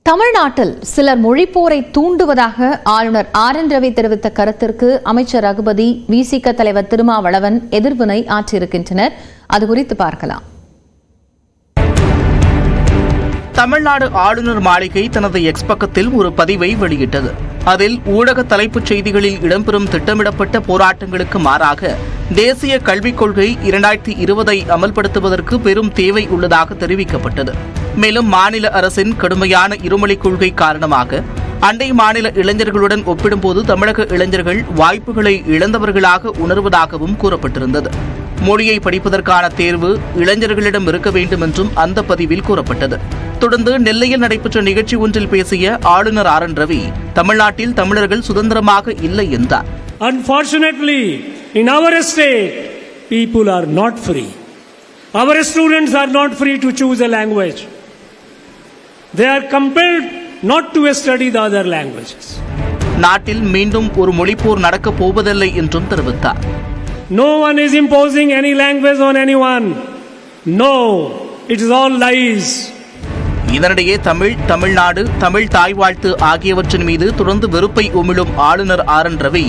தமிழ்நாட்டில் சிலர் மொழிப்போரை தூண்டுவதாக ஆளுநர் ஆர்.என். ரவி தெரிவித்த கருத்திற்கு அமைச்சர் ரகுபதி, விசிக தலைவர் திருமாவளவன் எதிர்வினை ஆற்றியிருக்கின்றனர். அது குறித்து பார்க்கலாம். தமிழ்நாடு ஆளுநர் மாளிகை தனது எக்ஸ் பக்கத்தில் ஒரு பதிவை வெளியிட்டது. அதில் ஊடக தலைப்புச் செய்திகளில் இடம்பெறும் திட்டமிடப்பட்ட போராட்டங்களுக்கு மாறாக தேசிய கல்விக் கொள்கை 2020 அமல்படுத்துவதற்கு பெரும் தேவை உள்ளதாக தெரிவிக்கப்பட்டது. மேலும் மாநில அரசின் கடுமையான இருமொழிக் கொள்கை காரணமாக அண்டை மாநில இளைஞர்களுடன் ஒப்பிடும்போது தமிழக இளைஞர்கள் வாய்ப்புகளை இழந்தவர்களாக உணர்வதாகவும் கூறப்பட்டிருந்தது. மொழியை படிப்பதற்கான தேர்வு இளைஞர்களிடம் இருக்க வேண்டும் என்றும் அந்த பதிவில் கூறப்பட்டது. தொடர்ந்து நெல்லையில் நடைபெற்ற நிகழ்ச்சி ஒன்றில் பேசிய ஆளுநர் ஆர்.என். ரவி, தமிழ்நாட்டில் தமிழர்கள் சுதந்திரமாக இல்லை என்றார். Unfortunately, in our state, people are not free. Our students are not free to choose a language. They are compelled not to study the other languages. நாட்டில் மீண்டும் ஒரு மொழிப்போர் நடக்கப் போவதில்லை என்றும் தெரிவித்தார். No one is imposing any language on anyone. No, it is all lies. இதனிடையே தமிழ்நாடு, தமிழ் தாய் வாழ்த்து ஆகியவற்றின் மீது தொடர்ந்து வெறுப்பை உமிழும் ஆளுநர் ஆர்.என். ரவி,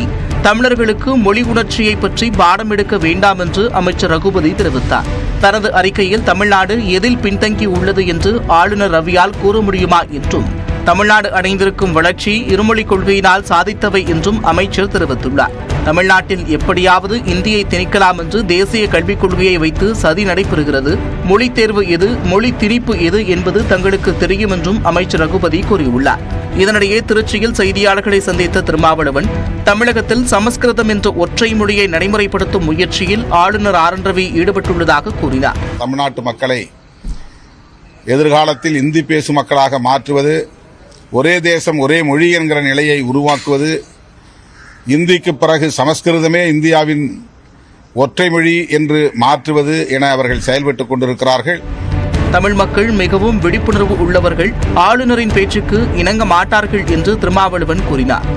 தமிழர்களுக்கு மொழி உணர்ச்சியை பற்றி பாடம் எடுக்க வேண்டாம் என்று அமைச்சர் ரகுபதி தெரிவித்தார். தனது அறிக்கையில் தமிழ்நாடு எதில் பின்தங்கி உள்ளது என்று ஆளுநர் ரவியால் கூற முடியுமா என்றும், தமிழ்நாடு அடைந்திருக்கும் வளர்ச்சி இருமொழிக் கொள்கையினால் சாதித்தவை என்றும் அமைச்சர் தெரிவித்துள்ளார். தமிழ்நாட்டில் எப்படியாவது இந்தியை திணிக்கலாம் என்று தேசிய கல்விக் கொள்கையை வைத்து சதி நடைபெறுகிறது. மொழி தேர்வு எது, மொழி திணிப்பு எது என்பது தங்களுக்கு தெரியும் என்றும் அமைச்சர் ரகுபதி கூறியுள்ளார். இதனிடையே திருச்சியில் செய்தியாளர்களை சந்தித்த திருமாவளவன், தமிழகத்தில் சமஸ்கிருதம் என்ற ஒற்றை மொழியை நடைமுறைப்படுத்தும் முயற்சியில் ஆளுநர் ஆர்.என். ரவி ஈடுபட்டுள்ளதாக கூறினார். தமிழ்நாட்டு மக்களை எதிர்காலத்தில் இந்தி பேசும் மக்களாக மாற்றுவது, ஒரே தேசம் ஒரே மொழி என்கிற நிலையை உருவாக்குவது, இந்திக்கு பிறகு சமஸ்கிருதமே இந்தியாவின் ஒற்றை மொழி என்று மாற்றுவது என அவர்கள் செயல்பட்டுக் கொண்டிருக்கிறார்கள். தமிழ் மக்கள் மிகவும் விழிப்புணர்வு உள்ளவர்கள், ஆளுநரின் பேச்சுக்கு இணங்க மாட்டார்கள் என்று திருமாவளவன் கூறினார்.